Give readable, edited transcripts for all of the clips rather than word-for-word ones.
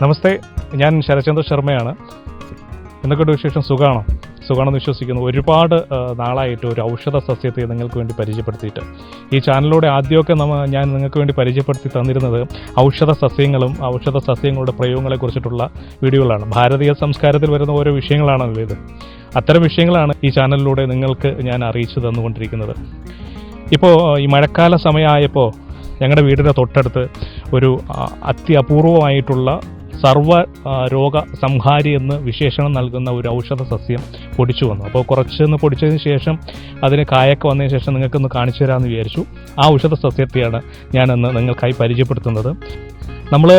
നമസ്തേ, ഞാൻ ശരചന്ദ്ര ശർമ്മയാണ്. എന്തൊക്കെയുണ്ട് വിശേഷം? സുഖമാണെന്ന് വിശ്വസിക്കുന്നു. ഒരുപാട് നാളായിട്ട് ഒരു ഔഷധ സസ്യത്തെ നിങ്ങൾക്ക് വേണ്ടി പരിചയപ്പെടുത്തിയിട്ട് ഈ ചാനലിലൂടെ ആദ്യമൊക്കെ ഞാൻ നിങ്ങൾക്ക് വേണ്ടി പരിചയപ്പെടുത്തി തന്നിരുന്നത് ഔഷധ സസ്യങ്ങളുടെ പ്രയോഗങ്ങളെ കുറിച്ചിട്ടുള്ള വീഡിയോകളാണ്. ഭാരതീയ സംസ്കാരത്തിൽ വരുന്ന ഓരോ വിഷയങ്ങളാണല്ലോ ഇത്. അത്തരം വിഷയങ്ങളാണ് ഈ ചാനലിലൂടെ നിങ്ങൾക്ക് ഞാൻ അറിയിച്ചു തന്നുകൊണ്ടിരിക്കുന്നത്. ഇപ്പോൾ ഈ മഴക്കാല സമയമായപ്പോൾ ഞങ്ങളുടെ വീടിൻ്റെ തൊട്ടടുത്ത് ഒരു അത്യപൂർവമായിട്ടുള്ള സർവ്വ രോഗ സംഹാരി എന്ന് വിശേഷണം നൽകുന്ന ഒരു ഔഷധ സസ്യം പൊടിച്ചു വന്നു. അപ്പോൾ കുറച്ചൊന്ന് പൊടിച്ചതിന് ശേഷം അതിന് കായൊക്കെ വന്നതിന് ശേഷം നിങ്ങൾക്കൊന്ന് കാണിച്ചു തരാമെന്ന് വിചാരിച്ചു. ആ ഔഷധ സസ്യത്തെയാണ് ഞാനിന്ന് നിങ്ങൾക്കായി പരിചയപ്പെടുത്തുന്നത്. നമ്മൾ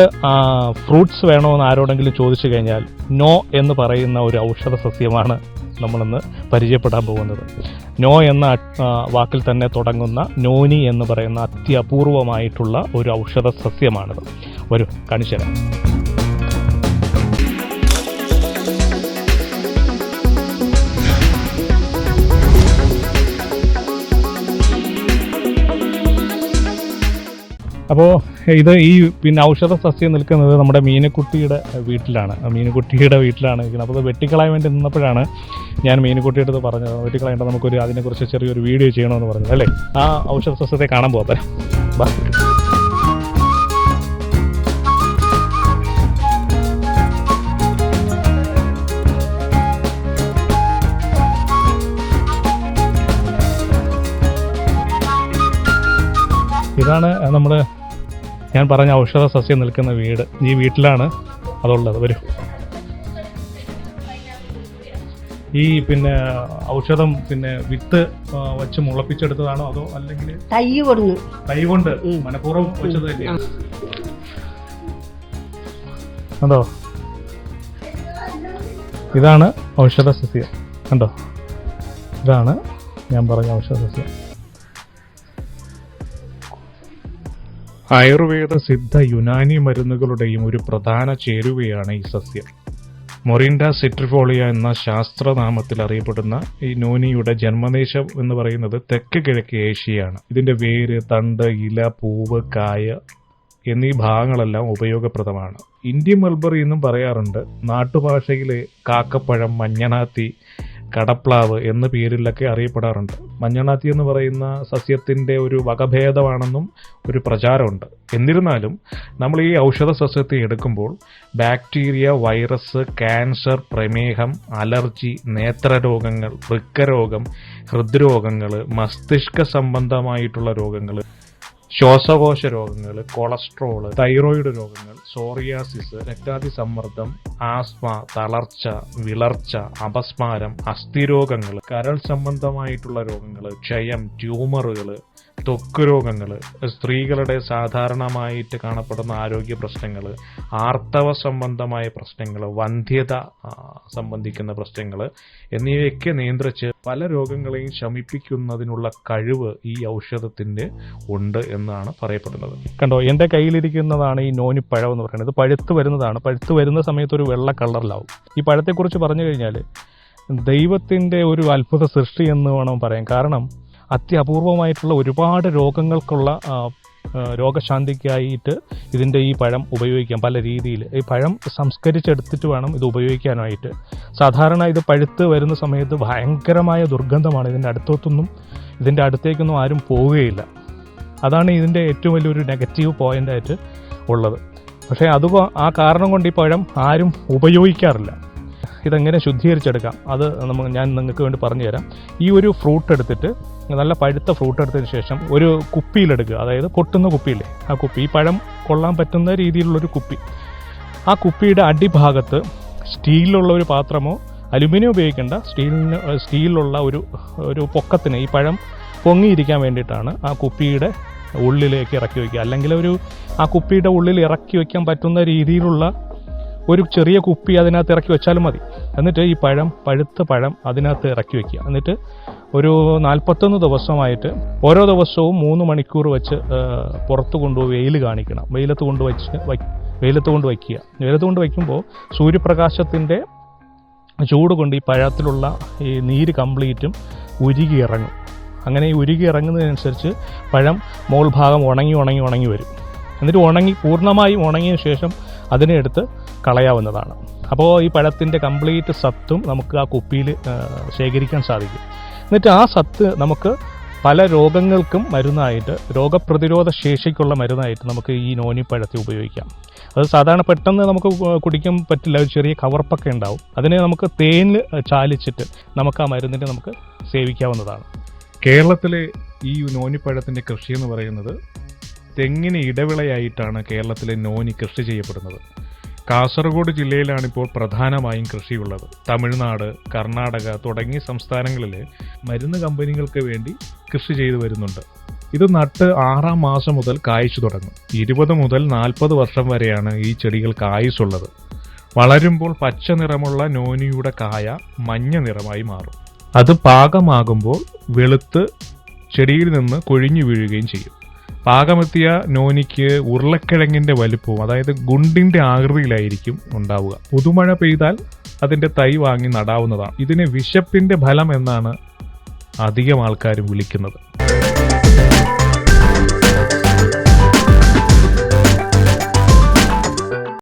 ഫ്രൂട്ട്സ് വേണമെന്ന് ആരോടെങ്കിലും ചോദിച്ചു കഴിഞ്ഞാൽ നോ എന്ന് പറയുന്ന ഒരു ഔഷധ സസ്യമാണ് നമ്മളിന്ന് പരിചയപ്പെടാൻ പോകുന്നത്. നോ എന്ന വാക്കിൽ തന്നെ തുടങ്ങുന്ന നോനി എന്ന് പറയുന്ന അത്യപൂർവമായിട്ടുള്ള ഒരു ഔഷധ സസ്യമാണിത്. ഒരു കാണിച്ചു തരാം. അപ്പോൾ ഇത് ഔഷധ സസ്യം നിൽക്കുന്നത് നമ്മുടെ മീനുക്കുട്ടിയുടെ വീട്ടിലാണ് ഇരിക്കുന്നത്. അപ്പോൾ അത് വെട്ടിക്കളയാൻ വേണ്ടി നിന്നപ്പോഴാണ് ഞാൻ മീനുക്കുട്ടിയുടെ അടുത്ത് പറഞ്ഞത്, വെട്ടിക്കളയേണ്ട, നമുക്കൊരു അതിനെക്കുറിച്ച് ചെറിയൊരു വീഡിയോ ചെയ്യണമെന്ന് പറഞ്ഞത് അല്ലേ. ആ ഔഷധ സസ്യത്തെ കാണാൻ പോകാം. ബാ. ഇതാണ് ഞാൻ പറഞ്ഞ ഔഷധ സസ്യം നിൽക്കുന്ന വീട്. ഈ വീട്ടിലാണ് അതുള്ളത്. വരും. ഈ ഔഷധം വിത്ത് വെച്ച് മുളപ്പിച്ചെടുത്തതാണോ അതോ അല്ലെങ്കിൽ തൈ കൊണ്ട് മനഃപൂർവ്വം വെച്ചത് തന്നെയാണ്? അതോ, ഇതാണ് ഔഷധ സസ്യം. കണ്ടോ, ഇതാണ് ഞാൻ പറഞ്ഞ ഔഷധ സസ്യം. ആയുർവേദ സിദ്ധ യുനാനി മരുന്നുകളുടെയും ഒരു പ്രധാന ചേരുവയാണ് ഈ സസ്യം. മൊറിൻഡ സിട്രിഫോളിയ എന്ന ശാസ്ത്രനാമത്തിൽ അറിയപ്പെടുന്ന ഈ നോനിയുടെ ജന്മദേശം എന്ന് പറയുന്നത് തെക്ക് കിഴക്ക് ഏഷ്യയാണ്. ഇതിന്റെ വേര്, തണ്ട്, ഇല, പൂവ്, കായ എന്നീ ഭാഗങ്ങളെല്ലാം ഉപയോഗപ്രദമാണ്. ഇന്ത്യൻ മൾബറി എന്നും പറയാറുണ്ട്. നാട്ടുഭാഷയിലെ കാക്കപ്പഴം, മഞ്ഞണാത്തി, കടപ്ലാവ് എന്ന പേരിലൊക്കെ അറിയപ്പെടാറുണ്ട്. മഞ്ഞണാത്തി എന്ന് പറയുന്ന സസ്യത്തിന്റെ ഒരു വകഭേദമാണെന്നും ഒരു പ്രചാരമുണ്ട്. എന്നിരുന്നാലും നമ്മൾ ഈ ഔഷധ സസ്യത്തെ എടുക്കുമ്പോൾ ബാക്ടീരിയ, വൈറസ്, ക്യാൻസർ, പ്രമേഹം, അലർജി, നേത്രരോഗങ്ങൾ, വൃക്കരോഗം, ഹൃദ്രോഗങ്ങൾ, മസ്തിഷ്ക സംബന്ധമായിട്ടുള്ള രോഗങ്ങൾ, ശ്വാസകോശ രോഗങ്ങൾ, കൊളസ്ട്രോള്, തൈറോയിഡ് രോഗങ്ങൾ, സോറിയാസിസ്, രക്താതിസമ്മർദ്ദം, ആസ്മ, തളർച്ച, വിളർച്ച, അപസ്മാരം, അസ്ഥിരോഗങ്ങൾ, കരൾ സംബന്ധമായിട്ടുള്ള രോഗങ്ങൾ, ക്ഷയം, ട്യൂമറുകൾ, ത്വക്ക് രോഗങ്ങൾ, സ്ത്രീകളുടെ സാധാരണമായിട്ട് കാണപ്പെടുന്ന ആരോഗ്യ പ്രശ്നങ്ങൾ, ആർത്തവ സംബന്ധമായ പ്രശ്നങ്ങൾ, വന്ധ്യത സംബന്ധിക്കുന്ന പ്രശ്നങ്ങൾ എന്നിവയൊക്കെ നിയന്ത്രിച്ച് പല രോഗങ്ങളെയും ശമിപ്പിക്കുന്നതിനുള്ള കഴിവ് ഈ ഔഷധത്തിന്റെ ഉണ്ട് എന്നാണ് പറയപ്പെടുന്നത്. കണ്ടോ, എൻ്റെ കയ്യിലിരിക്കുന്നതാണ് ഈ നോനിപ്പഴം എന്ന് പറയുന്നത്. ഇത് പഴുത്ത് വരുന്നതാണ്. പഴുത്ത് വരുന്ന സമയത്ത് ഒരു വെള്ള കളറിലാവും. ഈ പഴത്തെക്കുറിച്ച് പറഞ്ഞു കഴിഞ്ഞാൽ ദൈവത്തിൻ്റെ ഒരു അത്ഭുത സൃഷ്ടി എന്ന് വേണം പറയാൻ. കാരണം അത്യപൂർവമായിട്ടുള്ള ഒരുപാട് രോഗങ്ങൾക്കുള്ള രോഗശാന്തിക്കായിട്ട് ഇതിൻ്റെ ഈ പഴം ഉപയോഗിക്കാം പല രീതിയിൽ. ഈ പഴം സംസ്കരിച്ചെടുത്തിട്ട് വേണം ഇത് ഉപയോഗിക്കാനായിട്ട്. സാധാരണ ഇത് പഴുത്ത് വരുന്ന സമയത്ത് ഭയങ്കരമായ ദുർഗന്ധമാണ്. ഇതിൻ്റെ അടുത്തേക്കൊന്നും ആരും പോവുകയില്ല. അതാണ് ഇതിൻ്റെ ഏറ്റവും വലിയൊരു നെഗറ്റീവ് പോയിൻ്റായിട്ട് ഉള്ളത്. പക്ഷേ ആ കാരണം കൊണ്ട് ഈ പഴം ആരും ഉപയോഗിക്കാറില്ല. ഇതെങ്ങനെ ശുദ്ധീകരിച്ചെടുക്കാം അത് ഞാൻ നിങ്ങൾക്ക് വേണ്ടി പറഞ്ഞു തരാം. ഈ ഒരു ഫ്രൂട്ട് എടുത്തിട്ട്, നല്ല പഴുത്ത ഫ്രൂട്ട് എടുത്തതിന് ശേഷം ഒരു കുപ്പിയിലെടുക്കുക. അതായത് പൊട്ടുന്ന കുപ്പിയില്ലേ, ആ കുപ്പി, ഈ പഴം കൊള്ളാൻ പറ്റുന്ന രീതിയിലുള്ളൊരു കുപ്പി. ആ കുപ്പിയുടെ അടിഭാഗത്ത് സ്റ്റീലിലുള്ള ഒരു പാത്രമോ, അലുമിനിയം ഉപയോഗിക്കേണ്ട, സ്റ്റീലിലുള്ള ഒരു പൊക്കത്തിന്, ഈ പഴം പൊങ്ങിയിരിക്കാൻ വേണ്ടിയിട്ടാണ് ആ കുപ്പിയുടെ ഉള്ളിലേക്ക് ഇറക്കി വയ്ക്കുക. അല്ലെങ്കിൽ ആ കുപ്പിയുടെ ഉള്ളിൽ ഇറക്കി വയ്ക്കാൻ പറ്റുന്ന രീതിയിലുള്ള ഒരു ചെറിയ കുപ്പി അതിനകത്ത് ഇറക്കി വെച്ചാലും മതി. എന്നിട്ട് ഈ പഴുത്ത പഴം അതിനകത്ത് ഇറക്കി വയ്ക്കുക. എന്നിട്ട് ഒരു 41 ദിവസമായിട്ട് ഓരോ ദിവസവും 3 മണിക്കൂർ വെച്ച് പുറത്ത് കൊണ്ടുപോയി വെയിൽ കാണിക്കണം. വെയിലത്ത് കൊണ്ട് വയ്ക്കുക. വെയിലത്ത് കൊണ്ട് വയ്ക്കുമ്പോൾ സൂര്യപ്രകാശത്തിൻ്റെ ചൂട് കൊണ്ട് ഈ പഴത്തിലുള്ള ഈ നീര് കംപ്ലീറ്റും ഉരുകി ഇറങ്ങും. അങ്ങനെ ഈ ഉരുകി ഇറങ്ങുന്നതിനനുസരിച്ച് പഴം മോൾ ഭാഗം ഉണങ്ങി വരും. എന്നിട്ട് പൂർണ്ണമായും ഉണങ്ങിയ ശേഷം അതിനെ എടുത്ത് കളയാവുന്നതാണ്. അപ്പോൾ ഈ പഴത്തിൻ്റെ കംപ്ലീറ്റ് സത്തും നമുക്ക് ആ കുപ്പിയിൽ ശേഖരിക്കാൻ സാധിക്കും. എന്നിട്ട് ആ സത്ത് നമുക്ക് പല രോഗങ്ങൾക്കും മരുന്നായിട്ട്, രോഗപ്രതിരോധ ശേഷിക്കുള്ള മരുന്നായിട്ട് നമുക്ക് ഈ നോനി പഴത്തെ ഉപയോഗിക്കാം. അത് സാധാരണ പെട്ടെന്ന് നമുക്ക് കുടിക്കാൻ പറ്റില്ല, ഒരു ചെറിയ കവർപ്പൊക്കെ ഉണ്ടാവും. അതിനെ നമുക്ക് തേനിൽ ചാലിച്ചിട്ട് നമുക്ക് ആ മരുന്നിനെ നമുക്ക് സേവിക്കാവുന്നതാണ്. കേരളത്തിലെ ഈ നോനിപ്പഴത്തിൻ്റെ കൃഷി എന്ന് പറയുന്നത് തെങ്ങിന് ഇടവിളയായിട്ടാണ് കേരളത്തിലെ നോനി കൃഷി ചെയ്യപ്പെടുന്നത്. കാസർഗോഡ് ജില്ലയിലാണിപ്പോൾ പ്രധാനമായും കൃഷിയുള്ളത്. തമിഴ്നാട്, കർണാടക തുടങ്ങിയ സംസ്ഥാനങ്ങളിൽ മരുന്ന് കമ്പനികൾക്ക് വേണ്ടി കൃഷി ചെയ്തു വരുന്നുണ്ട്. ഇത് നട്ട് 6-ാം മാസം മുതൽ കായ്ച്ചു തുടങ്ങും. 20 മുതൽ 40 വർഷം വരെയാണ് ഈ ചെടികൾക്ക് ആയുസ്സുള്ളത്. വളരുമ്പോൾ പച്ച നിറമുള്ള നോനിയുടെ കായ മഞ്ഞ നിറമായി മാറും. അത് പാകമാകുമ്പോൾ വെളുത്ത് ചെടിയിൽ നിന്ന് കൊഴിഞ്ഞു വീഴുകയും ചെയ്യും. പാകമെത്തിയ നോനിക്ക് ഉരുളക്കിഴങ്ങിന്റെ വലുപ്പവും, അതായത് ഗുണ്ടിന്റെ ആകൃതിയിലായിരിക്കും ഉണ്ടാവുക. പുതുമഴ പെയ്താൽ അതിന്റെ തൈ വാങ്ങി നടാവുന്നതാണ്. ഇതിനെ വിശപ്പിന്റെ ഫലം എന്നാണ് അധികം ആൾക്കാരും വിളിക്കുന്നത്.